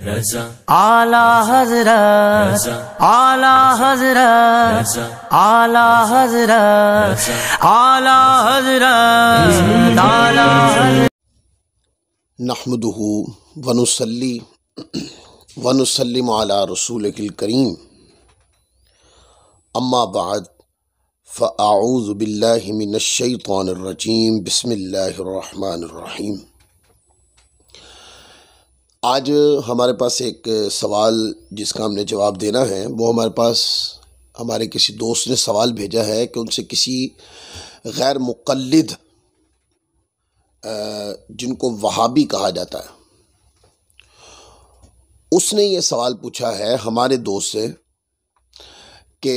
اعلی حضرت اعلی حضرت اعلی حضرت اعلی حضرت اعلی حضرت نحمده ونصلی ونسلم علی رسولہ الکریم اما بعد فاعوذ باللہ من الشیطان الرجیم بسم اللہ الرحمن الرحیم۔ آج ہمارے پاس ایک سوال جس کا ہم نے جواب دینا ہے، وہ ہمارے پاس ہمارے کسی دوست نے سوال بھیجا ہے کہ ان سے کسی غیر مقلد جن کو وہابی کہا جاتا ہے، اس نے یہ سوال پوچھا ہے ہمارے دوست سے کہ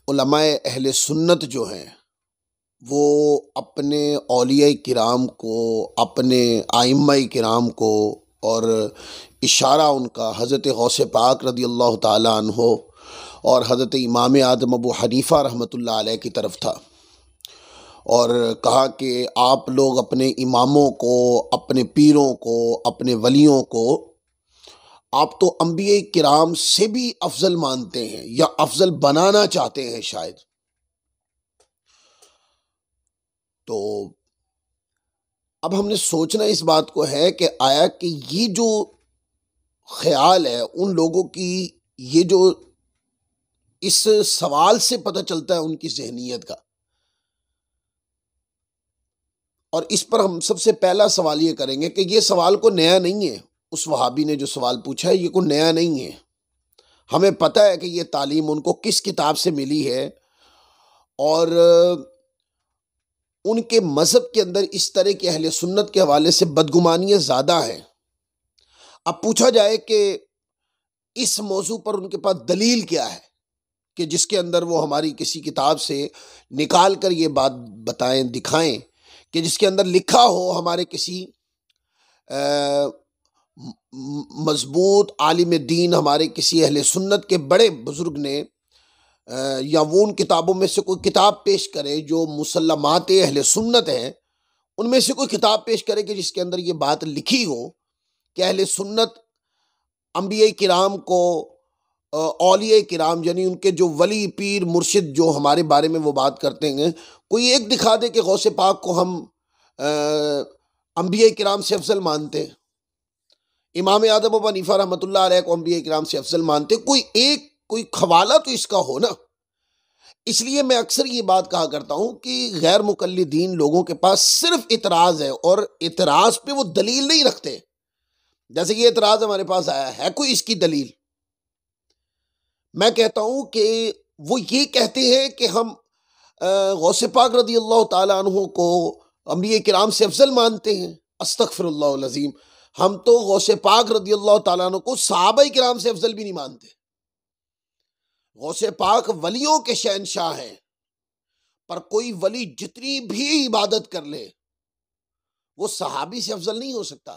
علماء اہل سنت جو ہیں وہ اپنے اولیاء کرام کو، اپنے ائمہ کرام کو، اور اشارہ ان کا حضرت غوث پاک رضی اللہ تعالیٰ عنہ اور حضرت امام اعظم ابو حنیفہ رحمۃ اللہ علیہ کی طرف تھا، اور کہا کہ آپ لوگ اپنے اماموں کو، اپنے پیروں کو، اپنے ولیوں کو آپ تو انبیاء کرام سے بھی افضل مانتے ہیں یا افضل بنانا چاہتے ہیں شاید۔ تو اب ہم نے سوچنا اس بات کو ہے کہ آیا کہ یہ جو خیال ہے ان لوگوں کی، یہ جو اس سوال سے پتہ چلتا ہے ان کی ذہنیت کا، اور اس پر ہم سب سے پہلا سوال یہ کریں گے کہ یہ سوال کو نیا نہیں ہے۔ اس وہابی نے جو سوال پوچھا ہے یہ کوئی نیا نہیں ہے، ہمیں پتہ ہے کہ یہ تعلیم ان کو کس کتاب سے ملی ہے، اور ان کے مذہب کے اندر اس طرح کے اہل سنت کے حوالے سے بدگمانیاں زیادہ ہیں۔ اب پوچھا جائے کہ اس موضوع پر ان کے پاس دلیل کیا ہے کہ جس کے اندر وہ ہماری کسی کتاب سے نکال کر یہ بات بتائیں، دکھائیں کہ جس کے اندر لکھا ہو ہمارے کسی مضبوط عالم دین، ہمارے کسی اہل سنت کے بڑے بزرگ نے، یا وہ ان کتابوں میں سے کوئی کتاب پیش کرے جو مسلمات اہل سنت ہیں، ان میں سے کوئی کتاب پیش کرے کہ جس کے اندر یہ بات لکھی ہو کہ اہل سنت انبیاء کرام کو، اولیاء کرام یعنی ان کے جو ولی پیر مرشد جو ہمارے بارے میں وہ بات کرتے ہیں، کوئی ایک دکھا دے کہ غوث پاک کو ہم انبیاء کرام سے افضل مانتے ہیں، امام اعظم ابو حنیفہ رحمۃ اللہ علیہ کو انبیاء کرام سے افضل مانتے، کوئی حوالہ تو اس کا ہو نا۔ اس لیے میں اکثر یہ بات کہا کرتا ہوں کہ غیر مقلدین لوگوں کے پاس صرف اعتراض ہے، اور اعتراض پہ وہ دلیل نہیں رکھتے۔ جیسے یہ اعتراض ہمارے پاس آیا ہے کوئی اس کی دلیل؟ میں کہتا ہوں کہ وہ یہ کہتے ہیں کہ ہم غوث پاک رضی اللہ تعالیٰ عنہ کو انبیاء کرام سے افضل مانتے ہیں۔ استغفر اللہ العظیم، ہم تو غوث پاک رضی اللہ تعالیٰ عنہ کو صحابہ کرام سے افضل بھی نہیں مانتے۔ غوث پاک ولیوں کے شہنشاہ ہیں، پر کوئی ولی جتنی بھی عبادت کر لے وہ صحابی سے افضل نہیں ہو سکتا۔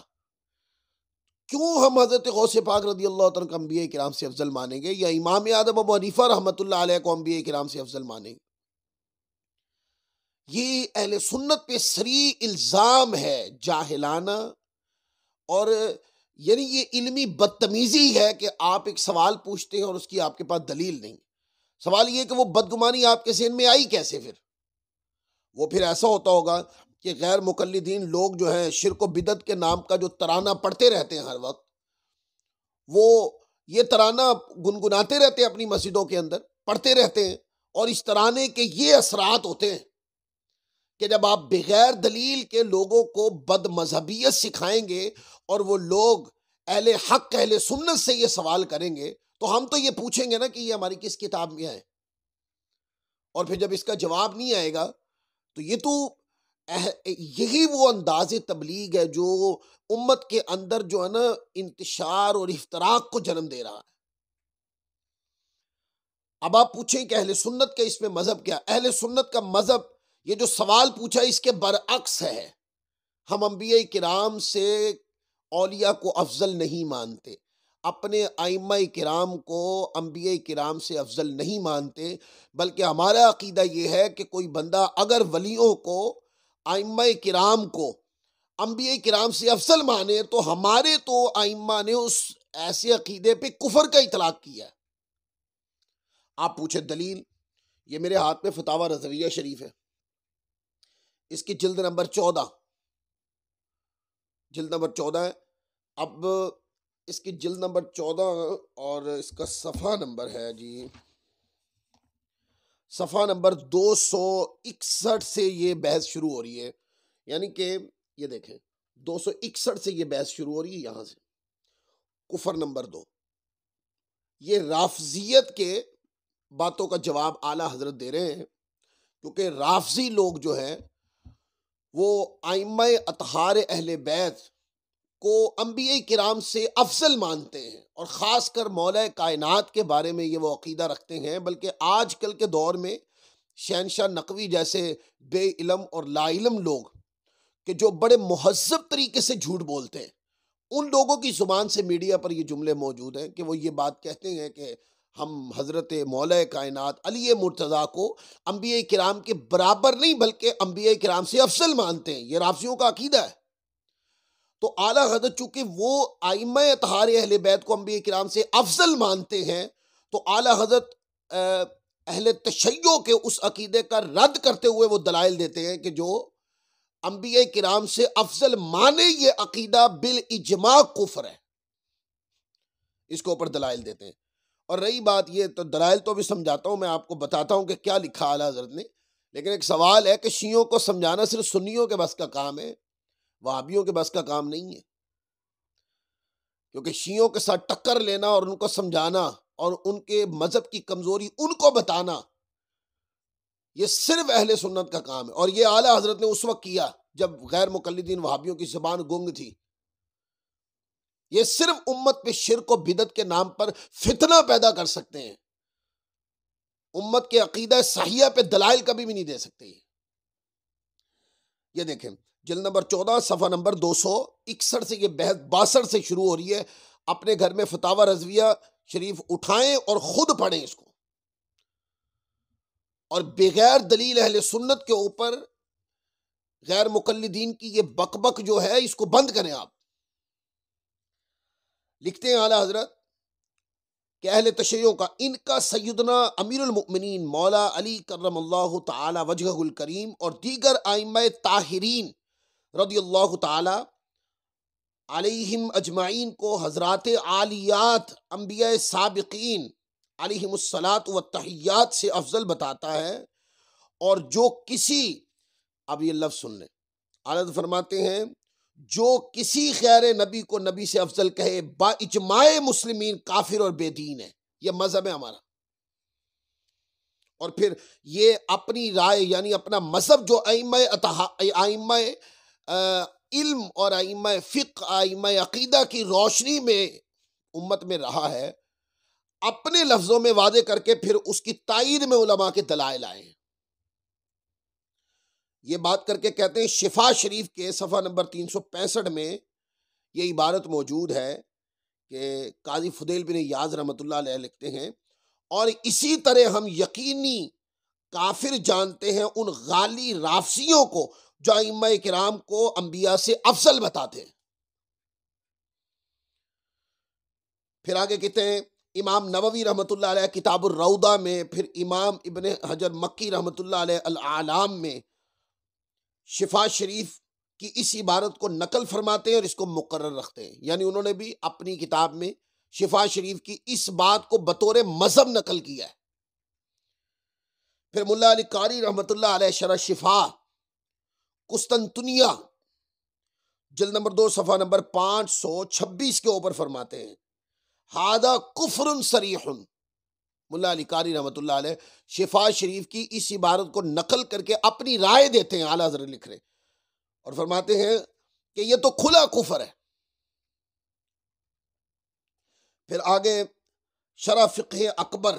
کیوں ہم حضرت غوث پاک رضی اللہ تعالیٰ کو انبیاء کرام سے افضل مانیں گے، یا امام اعظم ابو حنیفہ رحمۃ اللہ علیہ کو انبیاء کرام سے افضل مانیں گے؟ یہ اہل سنت پہ صریح الزام ہے، جاہلانہ، اور یعنی یہ علمی بدتمیزی ہے کہ آپ ایک سوال پوچھتے ہیں اور اس کی آپ کے پاس دلیل نہیں۔ سوال یہ کہ وہ بدگمانی آپ کے ذہن میں آئی کیسے؟ وہ پھر ایسا ہوتا ہوگا کہ غیر مقلدین لوگ جو ہیں شرک و بدعت کے نام کا جو ترانہ پڑھتے رہتے ہیں ہر وقت، وہ یہ ترانہ گنگناتے رہتے ہیں اپنی مسجدوں کے اندر، پڑھتے رہتے ہیں، اور اس ترانے کے یہ اثرات ہوتے ہیں کہ جب آپ بغیر دلیل کے لوگوں کو بد مذہبیت سکھائیں گے اور وہ لوگ اہل حق، اہل سنت سے یہ سوال کریں گے، تو ہم تو یہ پوچھیں گے نا کہ یہ ہماری کس کتاب میں ہے، اور پھر جب اس کا جواب نہیں آئے گا تو یہی وہ انداز تبلیغ ہے جو امت کے اندر جو ہے نا انتشار اور افتراق کو جنم دے رہا ہے۔ اب آپ پوچھیں کہ اہل سنت کا اس میں مذہب کیا؟ اہل سنت کا مذہب، یہ جو سوال پوچھا اس کے برعکس ہے۔ ہم انبیاء کرام سے اولیاء کو افضل نہیں مانتے، اپنے ائمہ کرام کو انبیاء کرام سے افضل نہیں مانتے، بلکہ ہمارا عقیدہ یہ ہے کہ کوئی بندہ اگر ولیوں کو، ائمہ کرام کو انبیاء کرام سے افضل مانے تو ہمارے تو ائمہ نے اس ایسے عقیدے پہ کفر کا اطلاق کیا ہے۔ آپ پوچھیں دلیل، یہ میرے ہاتھ میں فتاوی رضویہ شریف ہے، اس کی جلد نمبر 14 ہے۔ اب اس کی جلد نمبر 14 اور اس کا صفحہ نمبر ہے جی، صفحہ نمبر 261 سے یہ بحث شروع ہو رہی ہے، یعنی کہ یہ دیکھیں 261 سے یہ بحث شروع ہو رہی ہے، یہاں سے کفر نمبر 2۔ یہ رافضیت کے باتوں کا جواب اعلیٰ حضرت دے رہے ہیں، کیونکہ رافضی لوگ جو ہیں وہ ائمہ اطہار اہل بیت کو انبیاء کرام سے افضل مانتے ہیں، اور خاص کر مولا کائنات کے بارے میں یہ وہ عقیدہ رکھتے ہیں۔ بلکہ آج کل کے دور میں شہنشاہ نقوی جیسے بے علم اور لا علم لوگ کہ جو بڑے مہذب طریقے سے جھوٹ بولتے ہیں، ان لوگوں کی زبان سے میڈیا پر یہ جملے موجود ہیں کہ وہ یہ بات کہتے ہیں کہ ہم حضرت مولا کائنات علی مرتضیٰ کو انبیاء کرام کے برابر نہیں بلکہ انبیاء کرام سے افضل مانتے ہیں۔ یہ رافضیوں کا عقیدہ ہے۔ تو اعلیٰ حضرت چونکہ وہ ائمہ اطہار اہل بیت کو انبیاء کرام سے افضل مانتے ہیں، تو اعلیٰ حضرت اہل تشیع کے اس عقیدے کا رد کرتے ہوئے وہ دلائل دیتے ہیں کہ جو انبیاء کرام سے افضل مانے یہ عقیدہ بالاجماع کفر ہے، اس کے اوپر دلائل دیتے ہیں۔ اور رہی بات یہ، تو دلائل تو بھی سمجھاتا ہوں، میں آپ کو بتاتا ہوں کہ کیا لکھا اعلیٰ حضرت نے، لیکن ایک سوال ہے کہ شیعوں کو سمجھانا صرف سنیوں کے بس کا کام ہے، وہابیوں کے بس کا کام نہیں ہے، کیونکہ شیعوں کے ساتھ ٹکر لینا اور ان کو سمجھانا اور ان کے مذہب کی کمزوری ان کو بتانا، یہ صرف اہل سنت کا کام ہے۔ اور یہ اعلیٰ حضرت نے اس وقت کیا جب غیر مقلدین وہابیوں کی زبان گنگ تھی۔ یہ صرف امت پہ شرک و بدعت کے نام پر فتنہ پیدا کر سکتے ہیں، امت کے عقیدہ صحیحہ پہ دلائل کبھی بھی نہیں دے سکتے۔ یہ دیکھیں جلد نمبر 14 صفحہ نمبر 261 سے یہ بحث 62 سے شروع ہو رہی ہے۔ اپنے گھر میں فتاوی رضویہ شریف اٹھائیں اور خود پڑھیں اس کو، اور بغیر دلیل اہل سنت کے اوپر غیر مقلدین کی یہ بک بک جو ہے اس کو بند کریں۔ آپ لکھتے ہیں اعلیٰ حضرت کہ اہل تشیع کا ان کا سیدنا امیر المؤمنین مولا علی کرم اللہ تعالی وجہہ الکریم اور دیگر ائمہ طاہرین رضی اللہ تعالی علیہم اجمعین کو حضرات عالیات انبیاء سابقین علیہم الصلاۃ والتحیات سے افضل بتاتا ہے، اور جو کسی، اب یہ لفظ سن لیں، اعلیٰ فرماتے ہیں جو کسی غیر نبی کو نبی سے افضل کہے با اجماع مسلمین کافر اور بے دین ہے۔ یہ مذہب ہے ہمارا۔ اور پھر یہ اپنی رائے یعنی اپنا مذہب جو ائمہ علم اور ائمہ فقہ ائمہ عقیدہ کی روشنی میں امت میں رہا ہے، اپنے لفظوں میں واضح کر کے پھر اس کی تائید میں علماء کے دلائل آئے ہیں۔ یہ بات کر کے کہتے ہیں شفا شریف کے صفحہ نمبر 365 میں یہ عبارت موجود ہے کہ قاضی فضیل بن یاز رحمۃ اللہ علیہ لکھتے ہیں، اور اسی طرح ہم یقینی کافر جانتے ہیں ان غالی رافضیوں کو جو ائمہ کرام کو انبیاء سے افضل بتاتے ہیں۔ پھر آگے کہتے ہیں امام نووی رحمۃ اللہ علیہ کتاب الروضہ میں، پھر امام ابن حجر مکی رحمۃ اللہ علیہ الاعلام میں شفا شریف کی اس عبارت کو نقل فرماتے ہیں اور اس کو مقرر رکھتے ہیں، یعنی انہوں نے بھی اپنی کتاب میں شفا شریف کی اس بات کو بطور مذہب نقل کیا ہے۔ پھر ملا علی قاری رحمۃ اللہ علیہ شرح شفا قسطنطنیہ جلد نمبر 2 صفحہ نمبر 526 کے اوپر فرماتے ہیں ھذا کفر صریح۔ ملا علی قاری رحمۃ اللہ علیہ شفا شریف کی اس عبارت کو نقل کر کے اپنی رائے دیتے ہیں، اعلیٰ حضرت لکھ رہے اور فرماتے ہیں کہ یہ تو کھلا کفر ہے۔ پھر آگے شرح فقہ اکبر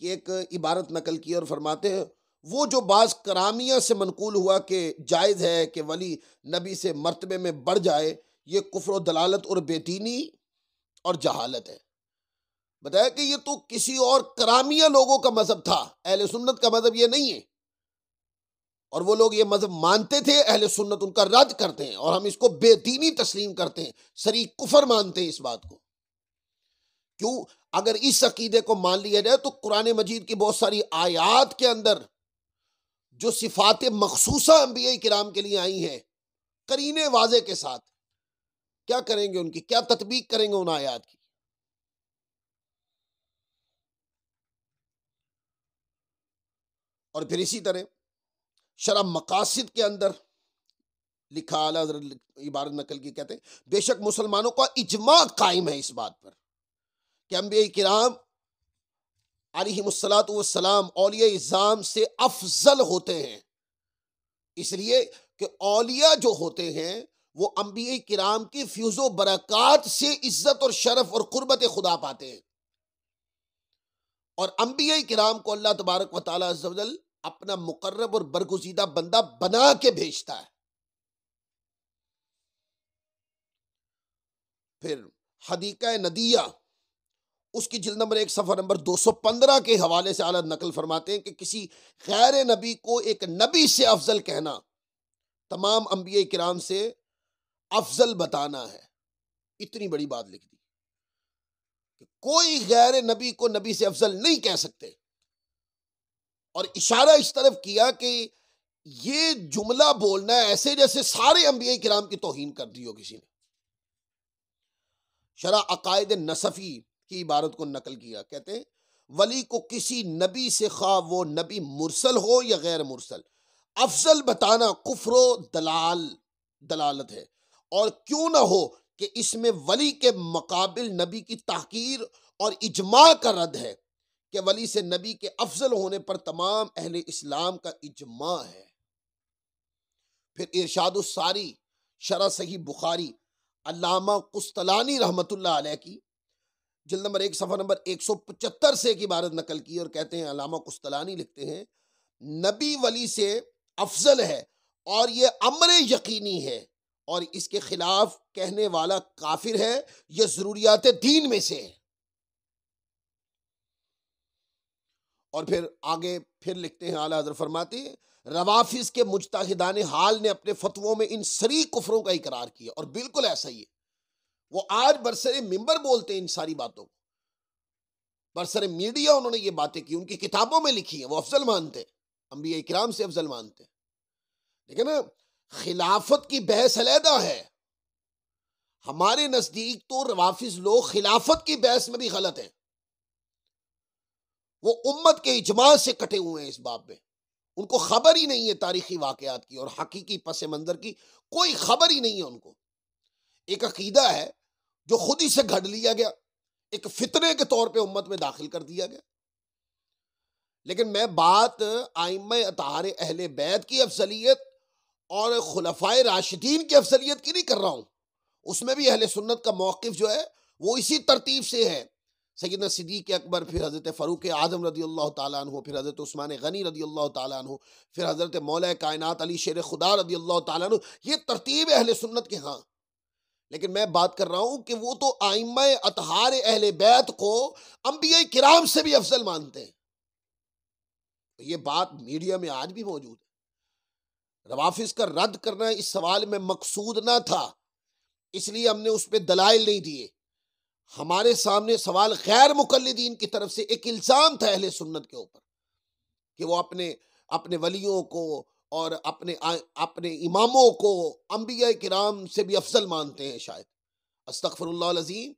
کی ایک عبارت نقل کی اور فرماتے ہیں وہ جو بعض کرامیہ سے منقول ہوا کہ جائز ہے کہ ولی نبی سے مرتبے میں بڑھ جائے، یہ کفر و دلالت اور بے دینی اور جہالت ہے۔ بتایا کہ یہ تو کسی اور کرامیہ لوگوں کا مذہب تھا، اہل سنت کا مذہب یہ نہیں ہے۔ اور وہ لوگ یہ مذہب مانتے تھے، اہل سنت ان کا رد کرتے ہیں اور ہم اس کو بے دینی تسلیم کرتے ہیں، صریح کفر مانتے ہیں اس بات کو۔ کیوں؟ اگر اس عقیدے کو مان لیا جائے تو قرآن مجید کی بہت ساری آیات کے اندر جو صفات مخصوصہ انبیاء کرام کے لیے آئی ہیں قرینے واضح کے ساتھ، کیا کریں گے ان کی، کیا تطبیق کریں گے ان آیات کی؟ اور پھر اسی طرح شرح مقاصد کے اندر لکھا، اعلیٰ حضرت عبارت نقل کی، کہتے ہیں بے شک مسلمانوں کا اجماع قائم ہے اس بات پر کہ انبیاء کرام علیہم الصلاۃ والسلام اولیاء اعظام سے افضل ہوتے ہیں، اس لیے کہ اولیاء جو ہوتے ہیں وہ انبیاء کرام کی فیض و برکات سے عزت اور شرف اور قربت خدا پاتے ہیں، اور انبیاء کرام کو اللہ تبارک و تعالیٰ عز و جل اپنا مقرب اور برگزیدہ بندہ بنا کے بھیجتا ہے۔ پھر حدیقہ ندیہ اس کی جلد نمبر 1 صفحہ نمبر 215 کے حوالے سے اعلیٰ نقل فرماتے ہیں کہ کسی غیر نبی کو ایک نبی سے افضل کہنا تمام انبیاء کرام سے افضل بتانا ہے۔ اتنی بڑی بات لکھ دی کہ کوئی غیر نبی کو نبی سے افضل نہیں کہہ سکتے، اور اشارہ اس طرف کیا کہ یہ جملہ بولنا ہے ایسے جیسے سارے انبیاء کرام کی توہین کر دی ہو کسی نے۔ شرح عقائد نصفی کی عبارت کو نقل کیا، کہتے ہیں ولی کو کسی نبی سے خواہ وہ نبی مرسل ہو یا غیر مرسل افضل بتانا کفر و دلالت ہے، اور کیوں نہ ہو کہ اس میں ولی کے مقابل نبی کی تحقیر اور اجماع کا رد ہے کہ ولی سے نبی کے افضل ہونے پر تمام اہل اسلام کا اجماع ہے۔ پھر ارشاد الساری شرح صحیح بخاری علامہ قسطلانی رحمت اللہ علیہ کی جلد نمبر 1 صفحہ نمبر 175 سے ایک عبارت نقل کی، اور کہتے ہیں علامہ قسطلانی لکھتے ہیں نبی ولی سے افضل ہے اور یہ امر یقینی ہے، اور اس کے خلاف کہنے والا کافر ہے، یہ ضروریات دین میں سے ہے۔ اور پھر آگے پھر لکھتے ہیں اعلیٰ حضرت فرماتے ہیں روافظ کے مجتہدان حال نے اپنے فتووں میں ان صریح کفروں کا اقرار کیا، اور بالکل ایسا ہی ہے۔ وہ آج برسر منبر بولتے ہیں ان ساری باتوں کو، برسر میڈیا انہوں نے یہ باتیں کی، ان کی کتابوں میں لکھی ہیں، وہ افضل مانتے ہیں، انبیاء کرام سے افضل مانتے ہیں۔ لیکن خلافت کی بحث علیحدہ ہے، ہمارے نزدیک تو روافظ لوگ خلافت کی بحث میں بھی غلط ہیں، وہ امت کے اجماع سے کٹے ہوئے ہیں اس باب میں، ان کو خبر ہی نہیں ہے تاریخی واقعات کی اور حقیقی پس منظر کی، کوئی خبر ہی نہیں ہے ان کو۔ ایک عقیدہ ہے جو خود ہی سے گھڑ لیا گیا، ایک فتنے کے طور پہ امت میں داخل کر دیا گیا۔ لیکن میں بات ائمہ اطہار اہل بیت کی افضلیت اور خلفائے راشدین کی افضلیت کی نہیں کر رہا ہوں، اس میں بھی اہل سنت کا موقف جو ہے وہ اسی ترتیب سے ہے، سیدنا صدیق اکبر، پھر حضرت فاروق اعظم رضی اللہ تعالیٰ عنہ، پھر حضرت عثمان غنی رضی اللہ تعالیٰ عنہ، پھر حضرت مولا کائنات علی شیر خدا رضی اللہ تعالیٰ عنہ، یہ ترتیب اہل سنت کے ہاں۔ لیکن میں بات کر رہا ہوں کہ وہ تو ائمہ اطہار اہل بیت کو انبیاء کرام سے بھی افضل مانتے ہیں، یہ بات میڈیا میں آج بھی موجود ہے۔ روافظ کا رد کرنا اس سوال میں مقصود نہ تھا، اس لیے ہم نے اس پہ دلائل نہیں دیے۔ ہمارے سامنے سوال غیر مقلدین کی طرف سے ایک الزام تھا اہل سنت کے اوپر کہ وہ اپنے ولیوں کو اور اپنے اماموں کو انبیاء کرام سے بھی افضل مانتے ہیں شاید۔ استغفر اللہ العظیم،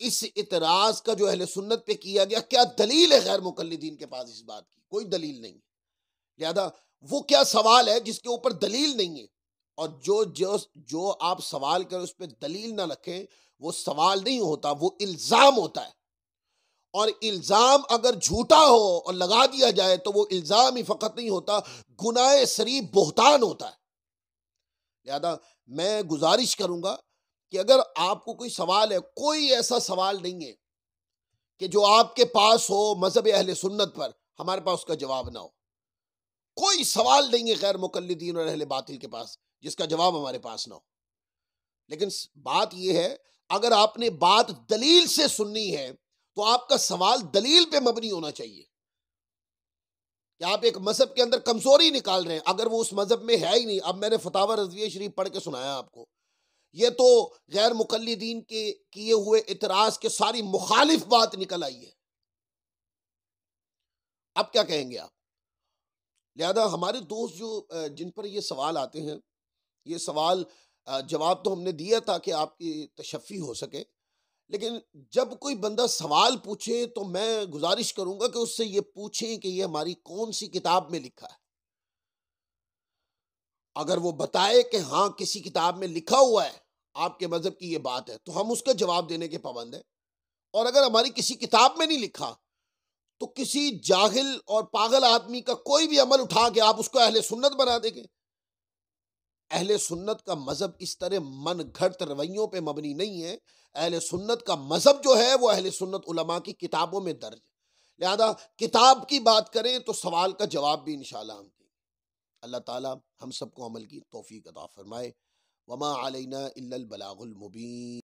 اس اعتراض کا جو اہل سنت پہ کیا گیا، کیا دلیل ہے غیر مقلدین کے پاس اس بات کی؟ کوئی دلیل نہیں، لہذا وہ کیا سوال ہے جس کے اوپر دلیل نہیں ہے، اور جو آپ سوال کریں اس پہ دلیل نہ رکھیں وہ سوال نہیں ہوتا، وہ الزام ہوتا ہے، اور الزام اگر جھوٹا ہو اور لگا دیا جائے تو وہ الزام ہی فقط نہیں ہوتا، گناہ صریح بہتان ہوتا ہے۔ لہذا میں گزارش کروں گا کہ اگر آپ کو کوئی سوال ہے، کوئی ایسا سوال نہیں ہے کہ جو آپ کے پاس ہو مذہب اہل سنت پر، ہمارے پاس اس کا جواب نہ ہو، کوئی سوال نہیں ہے غیر مقلدین اور اہل باطل کے پاس جس کا جواب ہمارے پاس نہ ہو۔ لیکن بات یہ ہے اگر آپ نے بات دلیل سے سننی ہے تو آپ کا سوال دلیل پہ مبنی ہونا چاہیے کہ آپ ایک مذہب کے اندر کمزوری نکال رہے ہیں، اگر وہ اس مذہب میں ہے ہی نہیں. اب میں نے فتاوی رضویہ شریف پڑھ کے سنایا آپ کو، یہ تو غیر مقلدین کے کیے ہوئے اعتراض کے ساری مخالف بات نکل آئی ہے. اب کیا کہیں گے آپ؟ لہذا ہمارے دوست جو جن پر یہ سوال آتے ہیں، یہ سوال جواب تو ہم نے دیا تھا کہ آپ کی تشفی ہو سکے، لیکن جب کوئی بندہ سوال پوچھے تو میں گزارش کروں گا کہ اس سے یہ پوچھیں کہ یہ ہماری کون سی کتاب میں لکھا ہے. اگر وہ بتائے کہ ہاں کسی کتاب میں لکھا ہوا ہے آپ کے مذہب کی یہ بات ہے تو ہم اس کا جواب دینے کے پابند ہیں. اور اگر ہماری کسی کتاب میں نہیں لکھا تو کسی جاہل اور پاگل آدمی کا کوئی بھی عمل اٹھا کے آپ اس کو اہل سنت بنا دیں گے. اہل سنت کا مذہب اس طرح من گھڑت رویوں پہ مبنی نہیں ہے. اہل سنت کا مذہب جو ہے وہ اہل سنت علماء کی کتابوں میں درج ہے. لہذا کتاب کی بات کریں تو سوال کا جواب بھی انشاءاللہ ہم دیں گے. اللہ تعالی ہم سب کو عمل کی توفیق عطا فرمائے. وما علینا الا البلاغ المبین.